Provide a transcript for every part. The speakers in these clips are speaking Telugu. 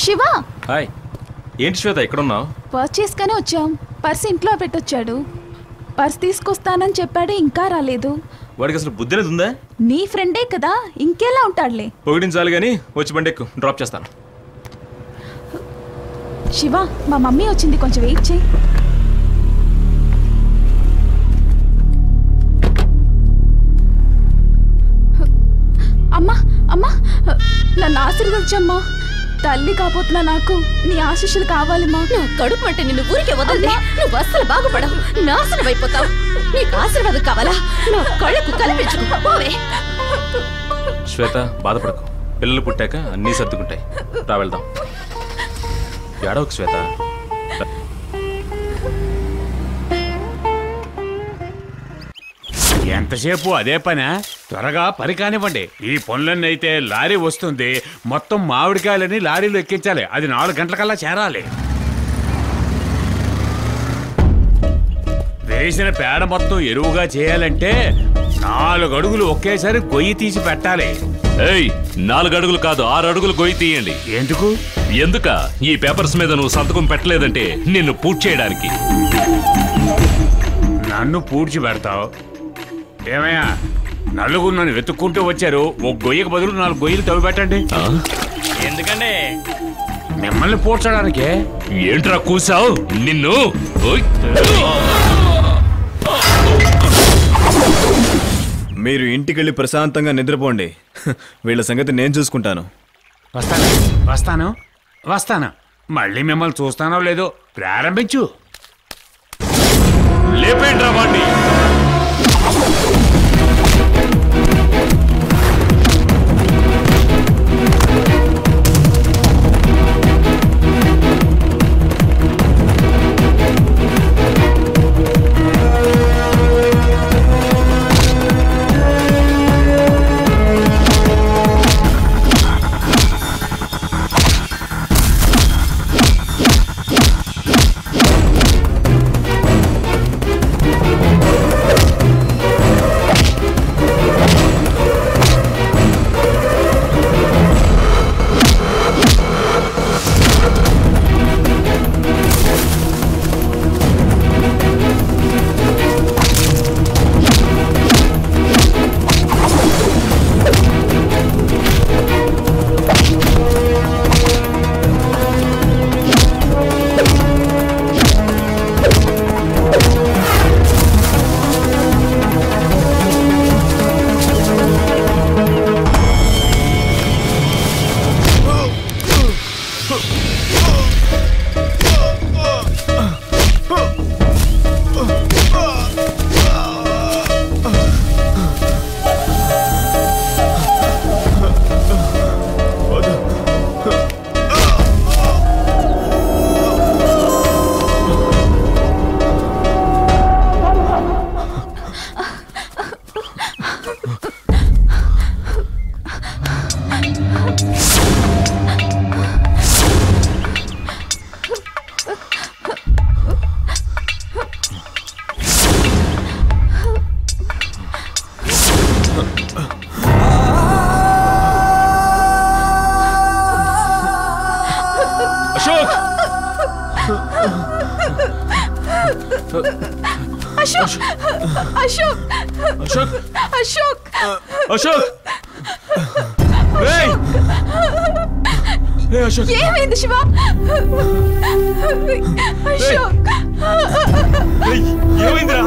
శివ హాయ్. ఏంటి శ్వేత ఎక్కడున్నావు? పర్చేస్ గానే వచ్చాం. పర్స్ ఇంట్లో పెట్టొచ్చాడు. పర్స్ తీసుకొస్తానని చెప్పాడు, ఇంకా రాలేదు. వాడికి అసలు బుద్ధి అనేది ఉందా? నీ ఫ్రెండే కదా, ఇంకెలా ఉంటాడులే. పొగిడించాలి కానీ వచ్చి బండి ఎక్కు, డ్రాప్ చేస్తాను. శివ, మా మమ్మీ వచ్చింది, కొంచెం వెయిట్ చేయి. అమ్మా అమ్మా, నన్ను ఆశీర్వదించమ్మా. తల్లి కాబోతున్నా నాకు నీ ఆశీస్సులు కావాలమ్మా. నా కడుపు అంటే నిన్ను ఊరికే వదలదే. నువ్వు అస్సలు బాగుపడవు, నాశనం అయిపోతావు. నీకు ఆశీర్వాదం కావాలా? నా కళ్ళకు కనిపించుకోవే. శ్వేత బాధపడకు, పిల్లలు పుట్టాక అన్నీ సర్దుకుంటాయి. రా వెళ్దాం. ఏడవకు శ్వేత. ఎంతసేపు అదే పనా? త్వరగా పని కానివ్వండి. ఈ పనులన్నీ అయితే లారీ వస్తుంది, మొత్తం మామిడికాయలని లారీలో ఎక్కించాలి. అది 4 గంటలకల్లా చేరాలి. వేసిన పేడ మొత్తం ఎరువుగా చేయాలంటే 4 అడుగులు ఒకేసారి గొయ్యి తీసి పెట్టాలి. 4 అడుగులు కాదు, 6 అడుగులు గొయ్యి తీయండి. ఎందుకు? ఎందుక? ఈ పేపర్స్ మీద నువ్వు సంతకం పెట్టలేదంటే నిన్ను పూడ్చి చేయడానికి. నన్ను పూడ్చి పెడతావు? ఏమయ్యా, నలుగురు నన్ను వెతుక్కుంటూ వచ్చారు. ఒక గొయ్యకు బదులు 4 గొయ్యలు తవ్వి పెట్టండి. ఎందుకంటే మిమ్మల్ని పూడ్చడానికే. ఏంట్రా కూసావు? నిన్ను మీరు ఇంటికెళ్ళి ప్రశాంతంగా నిద్రపోండి. వీళ్ళ సంగతి నేను చూసుకుంటాను. వస్తాను. మళ్ళీ మిమ్మల్ని చూస్తానో లేదో ప్రారంభించు. లేపేంట్రా వాడిని. ఏమైంది శివ? ఏమైందిరా?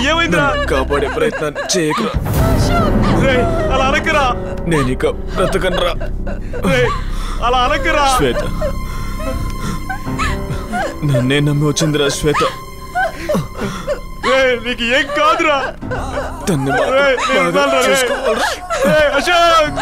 ఏమైందిరా? కాపాడే ప్రయత్నం చేయకురా. అలా అనకరా. నేను ఇక బ్రతకనరా. అలా అనకరా. శ్వేత, నన్నే నమ్మి వచ్చిందిరా శ్వేత. నీకు ఏం కాదురా. తన్ని అశోక్,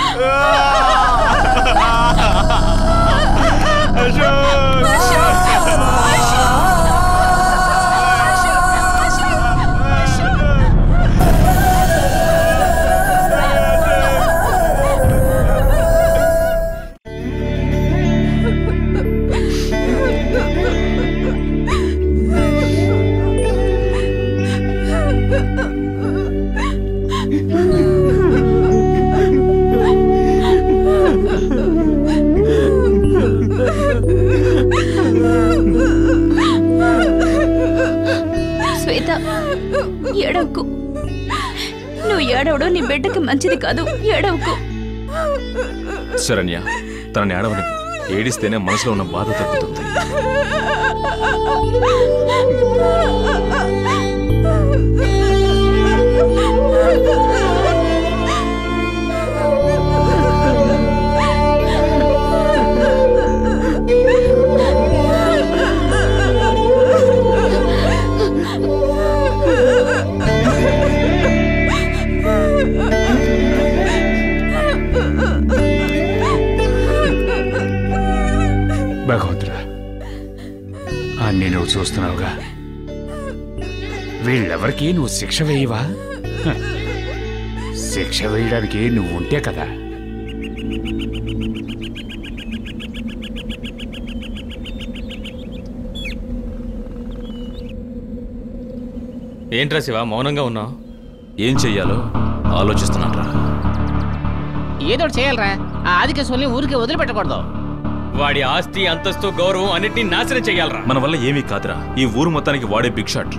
ఏడవకు. నువ్వు ఏడవడం నీ బిడ్డకి మంచిది కాదు. ఏడవకు. శరణ్య, తనని ఏడవని. ఏడిస్తేనే మనసులో ఉన్న బాధ తగ్గుతుంది. భగవంతుడా, అన్నీ నువ్వు చూస్తున్నావుగా. వీళ్ళెవరికి నువ్వు శిక్ష వేయవా? శిక్ష వేయడానికి నువ్వు ఉంటే కదా. ఏంట్రా శివ మౌనంగా ఉన్నావు? ఏం చెయ్యాలో ఆలోచిస్తున్నారా? ఏదో చేయాలరా. ఆ ఆదికేశవుల్ని ఊరికే వదిలిపెట్టకూడదు. వాడి ఆస్తి, అంతస్తు, గౌరవం అన్నిటినీ నాశనం చెయ్యాలరా. మన వల్ల ఏమీ కాదురా. ఈ ఊరు మొత్తానికి వాడే బిగ్ షాట్.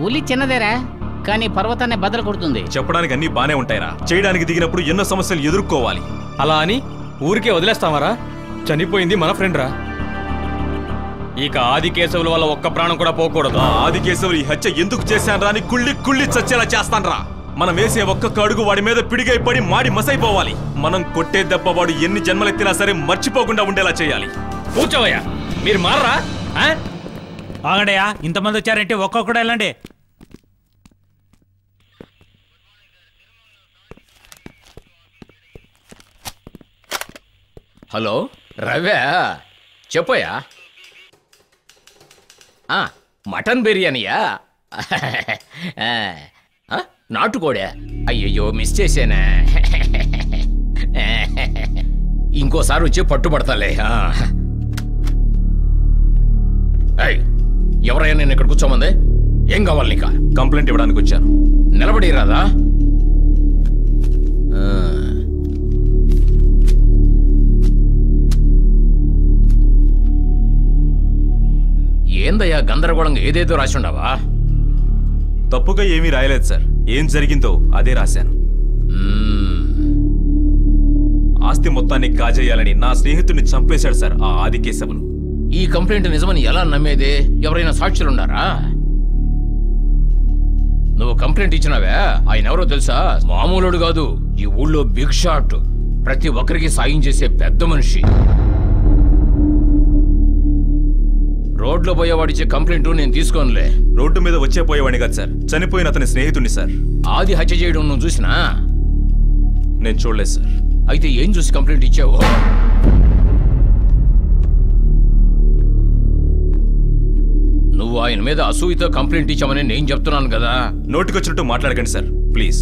ఊలి చిన్నదేరా, కానీ పర్వతాన్ని బద్దలు కొడుతుంది. చెప్పడానికి అన్ని బానే ఉంటాయిరా. చేయడానికి దిగినప్పుడు ఎన్నో సమస్యలు ఎదుర్కోవాలి. అలా అని ఊరికే వదిలేస్తావారా? చనిపోయింది మన ఫ్రెండ్ రా. ఇక ఆదికేశవుల వల్ల ఒక్క ప్రాణం కూడా పోకూడదు. ఆదికేశవులు ఈ హత్య ఎందుకు చేశానరా అని కుళ్ళి కుళ్ళి చచ్చేలా చేస్తానరా. మనం వేసే ఒక్కొక్క అడుగు వాడి మీద పిడిగై పడి మాడి మసైపోవాలి. మనం కొట్టే దెబ్బ వాడు ఎన్ని జన్మలెత్తినా సరే మర్చిపోకుండా ఉండేలా చేయాలి. కూర్చోవయ్యా, మీరు మారరా? ఆగడయా, ఇంతమంది వచ్చారంటే ఒక్కొక్కడు వెళ్ళండి. హలో రవ్యా, చెప్పోయా. మటన్ బిర్యానీయా? నాటుకోడా? అయ్యయ్యో, మిస్ చేశానా. ఇంకోసారి వచ్చి పట్టుబడతాలే. ఎవరైనా నేను ఇక్కడ కూర్చోమంది? ఏం కావాలి నీకా? కంప్లైంట్ ఇవ్వడానికి వచ్చాను. నిలబడి రాదా? ఏందయ్యా గందరగోళంగా ఏదేదో రాసి ఉండవా? తప్పుగా ఏమీ రాయలేదు సార్. ఏం జరిగిందో అదే రాశాను. ఆస్తి మొత్తాన్ని కాజేయాలని నా స్నేహితుడిని చంపేశాడు సార్ ఆ ఆదికేశవులు. ఈ కంప్లైంట్ నిజమని ఎలా నమ్మేదే? ఎవరైనా సాక్షులున్నారా? నువ్వు కంప్లైంట్ ఇచ్చినావే, ఆయన ఎవరో తెలుసా? మామూలుడు కాదు, ఈ ఊళ్ళో బిగ్ షాట్. ప్రతి ఒక్కరికి సాయం చేసే పెద్ద మనిషి. రోడ్లో పోయేవాడిచ్చే కంప్లైంట్ నేను తీసుకోనులే. రోడ్డు మీద వచ్చే పోయేవాడిని కాదు సార్, చనిపోయిన అతని స్నేహితుడిని సార్. ఆది హత్య చేయడం నువ్వు చూసినా? నేను చూడలేదు సార్. అయితే ఏం చూసి కంప్లైంట్ ఇచ్చావు? నువ్వు ఆయన మీద అసూయతో కంప్లైంట్ ఇచ్చామని నేను చెప్తున్నాను కదా. నోటికొచ్చినట్టు మాట్లాడకండి సార్ ప్లీజ్.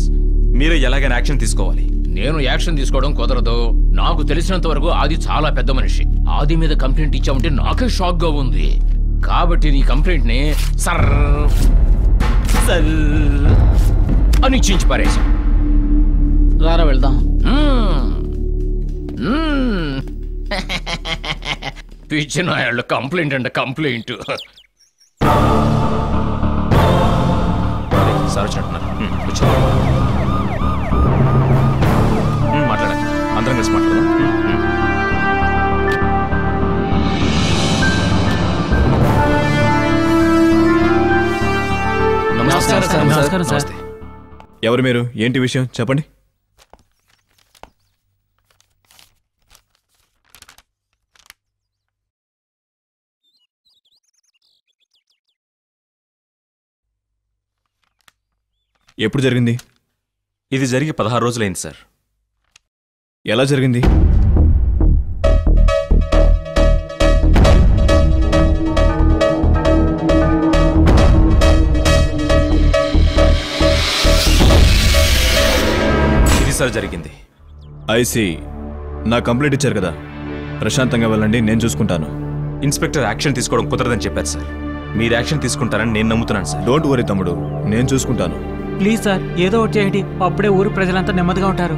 మీరే ఎలాగైనా యాక్షన్ తీసుకోవాలి. నేను యాక్షన్ తీసుకోవడం కుదరదు. నాకు తెలిసినంత వరకు ఆది చాలా పెద్ద మనిషి. ఆది మీద కంప్లైంట్ ఇచ్చామంటే నాకే షాక్ గా ఉంది. కాబట్టి నీ కంప్లైంట్ ని సర్ అని చించి పారేశా. రారా వెళ్దాం. పిచ్చిన వాళ్ళు కంప్లైంట్ అంటే కంప్లైంట్. సార్ వచ్చినట్టున్నారు. మాట్లాడండి, అందరం కలిసి మాట్లాడదాం. నమస్కారం సార్. ఎవరు మీరు? ఏంటి విషయం చెప్పండి. ఎప్పుడు జరిగింది? ఇది జరిగి 16 రోజులైంది సార్. ఎలా జరిగింది? ఇది సార్ జరిగింది. ఐసి నా కంప్లైంట్ ఇచ్చారు కదా, ప్రశాంతంగా వెళ్ళండి, నేను చూసుకుంటాను. ఇన్స్పెక్టర్ యాక్షన్ తీసుకోవడం కుదరదని చెప్పారు సార్. మీరు యాక్షన్ తీసుకుంటారని నేను నమ్ముతున్నాను సార్. డోంట్ వరీ తమ్ముడు, నేను చూసుకుంటాను. ప్లీజ్ సార్, ఏదో ఒకటి చేయండి. అప్పుడే ఊరు ప్రజలంతా నెమ్మదిగా ఉంటారు.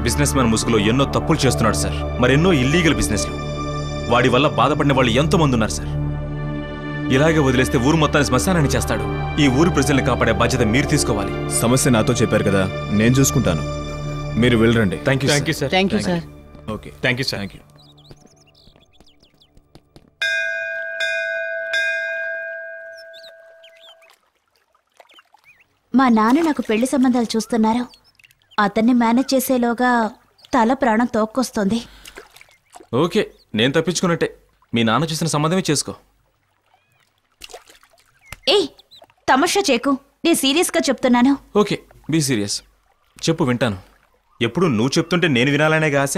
బిజినెస్ మ్యాన్ ముసుగులో ఎన్నో తప్పులు చేస్తున్నాడు సార్. మరెన్నో ఇల్లీగల్ బిజినెస్లు. వాడి వల్ల బాధపడిన వాళ్ళు ఎంతో మంది ఉన్నారు సార్. ఇలాగే వదిలేస్తే ఊరు మొత్తాన్ని శ్మశానాన్ని చేస్తాడు. ఈ ఊరు ప్రజల్ని కాపాడే బాధ్యత మీరు తీసుకోవాలి. సమస్య నాతో చెప్పారు కదా, నేను చూసుకుంటాను. మీరు వెళ్ళరండి. Thank you sir. Thank you sir. Okay, thank you sir. Thank you. మా నాన్న నాకు పెళ్లి సంబంధాలు చూస్తున్నారు. అతన్ని మేనేజ్ చేసేలోగా తల ప్రాణం తోక్కొస్తుంది. ఓకే, నేను తప్పించుకున్నట్టే. మీ నాన్న చూసిన సంబంధమే చేసుకో. ఏయ్, తమాషా చేకు, నేను సీరియస్గా చెప్తున్నాను. Okay, be serious. చెప్పు, వింటాను. ఎప్పుడు నువ్వు చెప్తుంటే నేను వినాలనే ఆశ?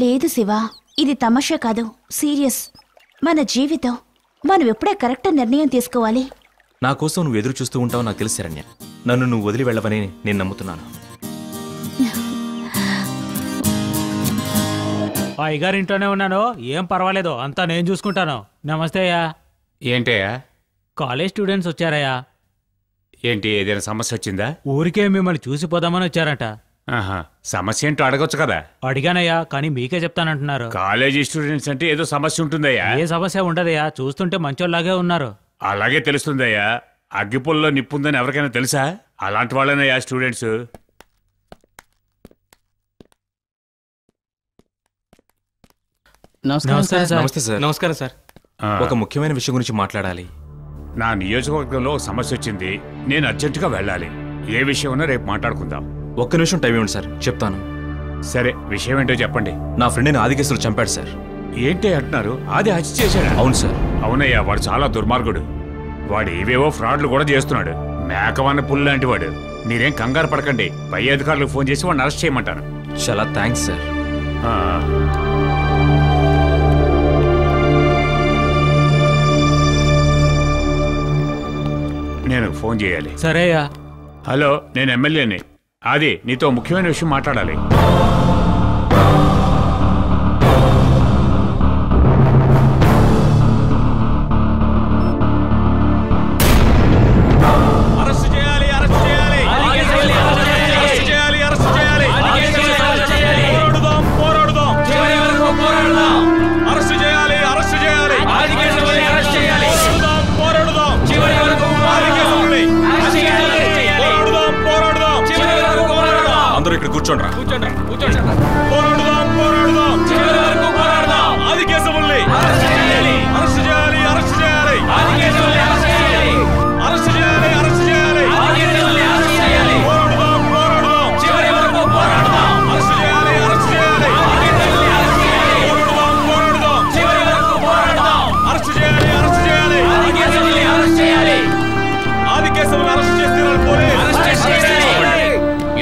లేదు శివ, ఇది తమాషా కాదు, సీరియస్. మన జీవితం, మనం ఎప్పుడే కరెక్ట్ నిర్ణయం తీసుకోవాలి. నా కోసం నువ్వు ఎదురు చూస్తూ ఉంటావు నాకు తెలుసు శరణ్య. నన్ను నువ్వు వదిలి వెళ్ళవని నేను నమ్ముతున్నాను. అయ్యగారింట్లోనే ఉన్నాను, ఏం పర్వాలేదు, అంతా నేను చూసుకుంటాను. నమస్తే అయ్యా. ఏంటయ్యా? కాలేజ్ స్టూడెంట్స్ వచ్చారయ్యా. ఏంటి, ఏదైనా సమస్య వచ్చిందా? ఊరికే మిమ్మల్ని చూసిపోదామని వచ్చారట. ఆహా, సమస్య ఏంటో అడగొచ్చు కదా. అడిగానయ్యా, కానీ మీకే చెప్తానంటున్నారు. కాలేజీ స్టూడెంట్స్ అంటే ఏదో సమస్య ఉంటుందయ్యా. ఏ సమస్య ఉండదయ్యా, చూస్తుంటే మంచోళ్ళలాగే ఉన్నారు. అలాగే తెలుస్తుందయ్యా. అగ్గిపుల్లో నిప్పుందని ఎవరికైనా తెలుసా? అలాంటి వాళ్ళనయ్యా స్టూడెంట్స్. నమస్తే సార్. నమస్కారం సార్. ఒక ముఖ్యమైన విషయం గురించి మాట్లాడాలి. నా నియోజకవర్గంలో సమస్య వచ్చింది, నేను అర్జెంటుగా వెళ్ళాలి. ఏ విషయం ఉన్నా రేపు మాట్లాడుకుందాం. ఒక్క నిమిషం టైం ఇవ్వండి సార్, చెప్తాను. సరే, విషయం ఏంటో చెప్పండి. నా ఫ్రెండ్ని ఆదికేసులు చంపాడు సార్. ఏంటి అంటున్నారు? అది హత్య చేశాడు? అవును సార్. అవునయ్యా, వాడు చాలా దుర్మార్గుడు. వాడు ఏవేవో ఫ్రాడ్లు కూడా చేస్తున్నాడు. మేకవన్న పుల్ లాంటి వాడు. మీరేం కంగారు పడకండి, పై అధికారులకు ఫోన్ చేసి వాడిని అరెస్ట్ చేయమంటాను. చాలా థ్యాంక్స్ సార్. నేను ఫోన్ చేయాలి. సరేయా. హలో, నేను ఎమ్మెల్యేని. అది నీతో ముఖ్యమైన విషయం మాట్లాడాలి.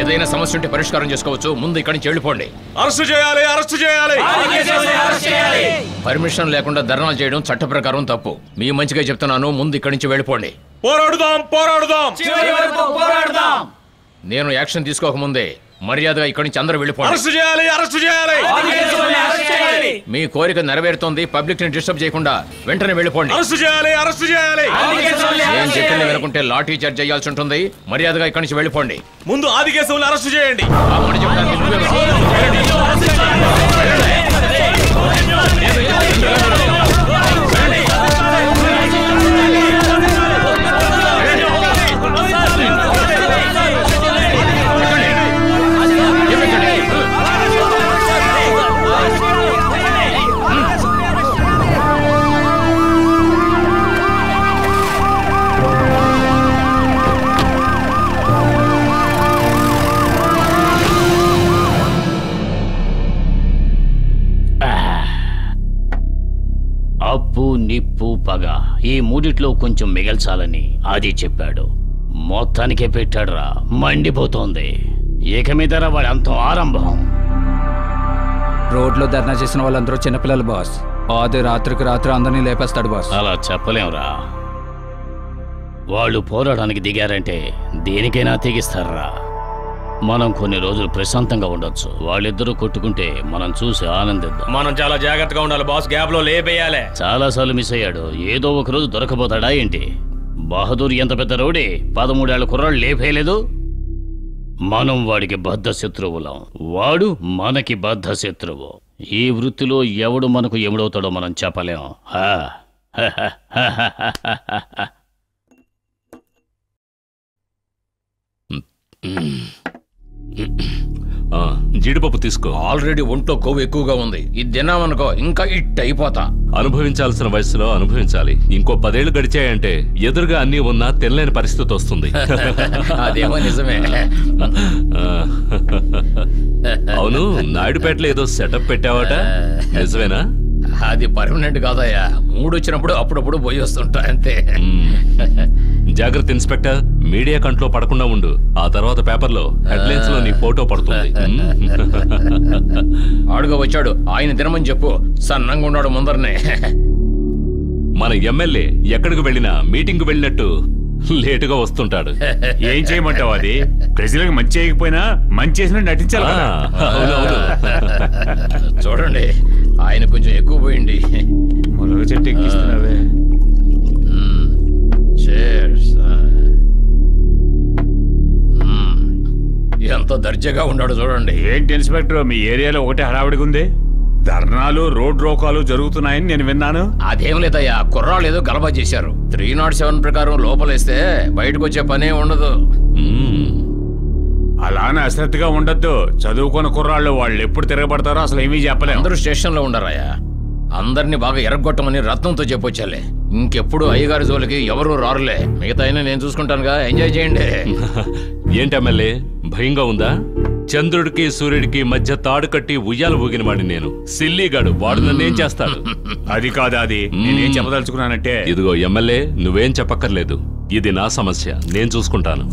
ఏదైనా సమస్య ఉంటే పరిష్కారం చేసుకోవచ్చు. ముందు ఇక్కడి నుంచి వెళ్ళిపోండి. అరెస్ట్ చేయాలి, అరెస్ట్ చేయాలి. పర్మిషన్ లేకుండా ధర్నాలు చేయడం చట్ట ప్రకారం తప్పు. మీ మంచిగా చెప్తున్నాను, ముందు ఇక్కడి నుంచి వెళ్ళిపోండి. పోరాడుదాం, పోరాడుదాం. నేను యాక్షన్ తీసుకోకముందే మర్యాదగా ఇక్కడి నుంచి అందరూ వెళ్ళిపోండి. అరెస్ట్ చేయాలి, అరెస్ట్ చేయాలి. మీ కోరిక నెరవేరుతోంది, పబ్లిక్ ని డిస్టర్బ్ చేయకుండా వెంటనే వెళ్ళిపోండి. అరెస్ట్ చేయాలి, అరెస్ట్ చేయాలి. ఏం చెప్పింది వినకుంటే లాఠీ చార్జ్ చేయాల్సి ఉంటుంది. మర్యాదగా ఇక్కడి నుంచి వెళ్ళిపోండి. ముందు ఆదికేశవుని అరెస్ట్ చేయండి. అప్పు, నిప్పు, పగ ఈ మూడిట్లో కొంచెం మిగల్చాలని ఆది చెప్పాడు. మొత్తానికే పెట్టాడురా, మండిపోతోంది. ఇక మీదరా వాడి అంతం ఆరంభం. రోడ్లో ధర్నా చేసిన వాళ్ళందరూ చిన్నపిల్లలు బాస్. ఆది రాత్రికి రాత్రి అందరినీ లేపేస్తాడు బాస్. అలా చెప్పలేంరా. వాళ్ళు పోరాడానికి దిగారంటే దేనికైనా తెగిస్తారా. మనం కొన్ని రోజులు ప్రశాంతంగా ఉండొచ్చు. వాళ్ళిద్దరూ కొట్టుకుంటే మనం చూసి ఆనందిద్దాం. మనం చాలా జాగ్రత్తగా ఉండాలి బాస్. గ్యాప్ లో లేపేయాలి. చాలాసార్లు మిస్ అయ్యాడు. ఏదో ఒక రోజు దొరకపోతాడా ఏంటి? బహదూర్ ఎంత పెద్ద రౌడీ, 13 ఏళ్ల కుర్రాళ్ళు లేపేయలేదు. మనం వాడికి బద్ధ శత్రువులం, వాడు మనకి బద్ధ శత్రువు. ఈ వృత్తిలో ఎవడు మనకు ఎముడవుతాడో మనం చెప్పలేం. జీడిపప్పు తీసుకో. ఆల్రెడీ ఒంట్లో కొవ్వు ఎక్కువగా ఉంది. ఇది తిన్నామనుకో ఇంకా ఇట్ అయిపోతా. అనుభవించాల్సిన వయసులో అనుభవించాలి. ఇంకో 10 ఏళ్లు గడిచాయంటే ఎదురుగా అన్నీ ఉన్నా తినలేని పరిస్థితి వస్తుంది. అదేమో నిజమే. అవును, నాయుడుపేటలో ఏదో సెటప్ పెట్టావట, నిజమేనా? అది పర్మనెంట్ కాదయ్యా, మూడు వచ్చినప్పుడు అప్పుడప్పుడు పోయి వస్తుంటా అంతే. జాగ్రత్త ఇన్స్పెక్టర్, మీడియా కంట్లో పడకుండా ఉండు. ఆ తర్వాత పేపర్లో హెడ్లైన్స్ లో నీ ఫోటో పడుతుంది. ఆడుగా వచ్చాడు, ఆయన తినమని చెప్పు. సన్నంగా ఉన్నాడు ముందరనే. మన ఎమ్మెల్యే ఎక్కడికి వెళ్ళినా మీటింగ్ వెళ్ళినట్టు లేటుగా వస్తుంటాడు. ఏం చేయమంటావు? అది ప్రజలకు మంచి చేయకపోయినా మంచి చేసిన నటించాలి. చూడండి, ఆయన కొంచెం ఎక్కువ పోయింది. మొలగ చెట్టు ఎక్కిస్తున్నావే. ఎంత దర్జాగా ఉన్నాడు చూడండి. ఏంటి ఇన్స్పెక్టర్, మీ ఏరియాలో ఒకటే హడావిడిగా ఉంది. ధర్నాలు, రోడ్ రోకాలు జరుగుతున్నాయని నేను విన్నాను. అదేం లేదయ్యా, కుర్రాళ్ళు ఏదో గలబా చేశారు. 307 ప్రకారం లోపలేస్తే బయటకు వచ్చే పనే ఉండదు. అలానే అశ్రద్ధగా ఉండొద్దు. చదువుకున్న కుర్రాళ్ళు వాళ్ళు ఎప్పుడు తిరగబడతారో అసలు ఏమీ చెప్పలేము. అందరూ స్టేషన్లో ఉండరాయా. అందరినీ బాగా ఎరగొట్టమని రత్నంతో చెప్పొచ్చాలే. ఇంకెప్పుడు అయ్యగారి జోలికి ఎవరు రారులే. మిగతా అయినా నేను చూసుకుంటానుగా, ఎంజాయ్ చేయండి. ఏంటి ఎమ్మెల్యే, భయంగా ఉందా? చంద్రుడికి సూర్యుడికి మధ్య తాడు కట్టి ఉయ్యాలు ఊగిన వాడి నేను. సిల్లీగాడు, వాడు నన్నేం చేస్తాడు? అది కాదా, అది నేనేం చెప్పదలుచుకున్నానంటే. ఇదిగో ఎమ్మెల్యే, నువ్వేం చెప్పక్కర్లేదు. ఇది నా సమస్య, నేను చూసుకుంటాను.